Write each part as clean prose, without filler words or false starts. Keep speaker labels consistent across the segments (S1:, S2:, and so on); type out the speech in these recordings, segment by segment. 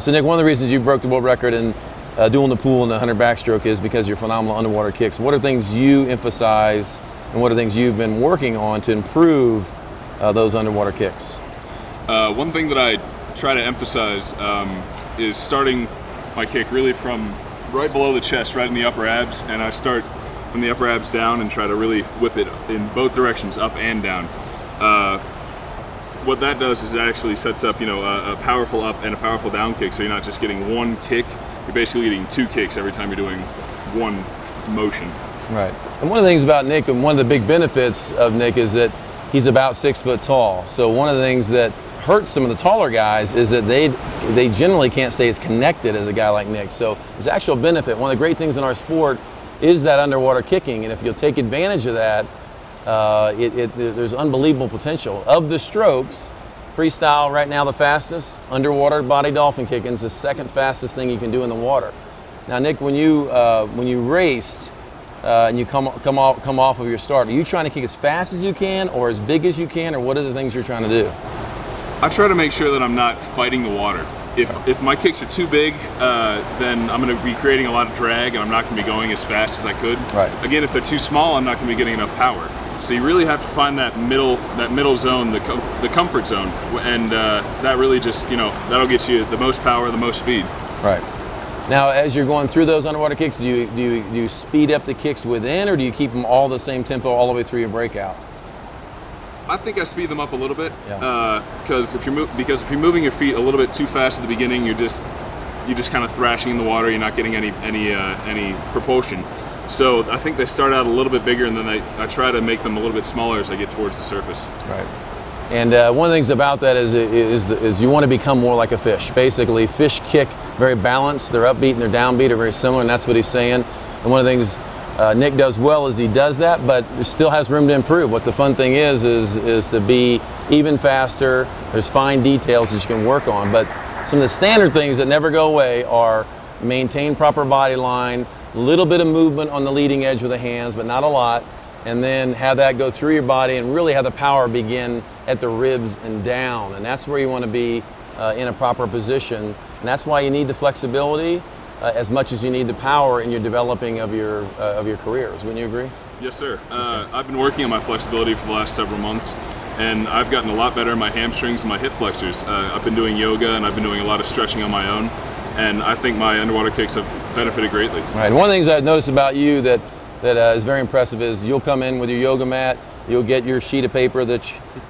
S1: So Nick, one of the reasons you broke the world record in doing the pool and the 100 backstroke is because of your phenomenal underwater kicks. What are things you emphasize and what are things you've been working on to improve those underwater kicks?
S2: One thing that I try to emphasize is starting my kick really from right below the chest, right in the upper abs, and I start from the upper abs down and try to really whip it in both directions, up and down. What that does is it actually sets up, a powerful up and a powerful down kick, so you're not just getting one kick, you're basically getting two kicks every time you're doing one motion.
S1: Right. And one of the things about Nick, and one of the big benefits of Nick, is that he's about 6 foot tall. So one of the things that hurts some of the taller guys is that they generally can't stay as connected as a guy like Nick. So there's actual benefit. One of the great things in our sport is that underwater kicking, and if you'll take advantage of that, there's unbelievable potential. Of the strokes, freestyle right now the fastest, underwater body dolphin kicking is the second fastest thing you can do in the water. Now Nick, when you raced and you come off of your start, are you trying to kick as fast as you can or as big as you can, or what are the things you're trying to do?
S2: I try to make sure that I'm not fighting the water. If my kicks are too big, then I'm going to be creating a lot of drag and I'm not going to be going as fast as I could.
S1: Right.
S2: Again, if they're too small, I'm not going to be getting enough power. So you really have to find that middle zone, the comfort zone, and that really just, that'll get you the most power, the most speed.
S1: Right. Now, as you're going through those underwater kicks, do you speed up the kicks within, or do you keep them all the same tempo all the way through your breakout?
S2: I think I speed them up a little bit,
S1: yeah.
S2: Because if you're moving your feet a little bit too fast at the beginning, you're just kind of thrashing in the water. You're not getting any propulsion. So I think they start out a little bit bigger, and then I try to make them a little bit smaller as I get towards the surface.
S1: Right. And one of the things about that is you want to become more like a fish. Basically, fish kick very balanced. Their upbeat and their downbeat are very similar, and that's what he's saying. And one of the things Nick does well is he does that, but still has room to improve. What the fun thing is to be even faster. There's fine details that you can work on, but some of the standard things that never go away are maintain proper body line, a little bit of movement on the leading edge with the hands, but not a lot, and then have that go through your body and really have the power begin at the ribs and down, and that's where you want to be in a proper position, and that's why you need the flexibility as much as you need the power in your developing of your careers. Wouldn't you agree?
S2: Yes, sir. I've been working on my flexibility for the last several months, and I've gotten a lot better in my hamstrings and my hip flexors. I've been doing yoga and I've been doing a lot of stretching on my own, and I think my underwater kicks have benefited greatly.
S1: Right. And one of the things I've noticed about you that is very impressive is you'll come in with your yoga mat, you'll get your sheet of paper that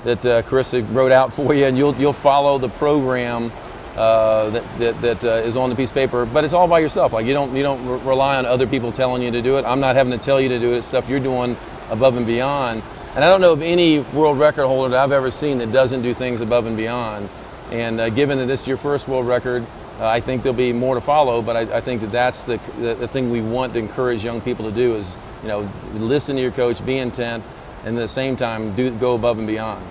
S1: Carissa wrote out for you, and you'll follow the program that is on the piece of paper, but it's all by yourself. Like you don't rely on other people telling you to do it. I'm not having to tell you to do it. It's stuff you're doing above and beyond. And I don't know of any world record holder that I've ever seen that doesn't do things above and beyond. And given that this is your first world record, I think there'll be more to follow. But I think that's the thing we want to encourage young people to do is listen to your coach, be intent, and at the same time go above and beyond.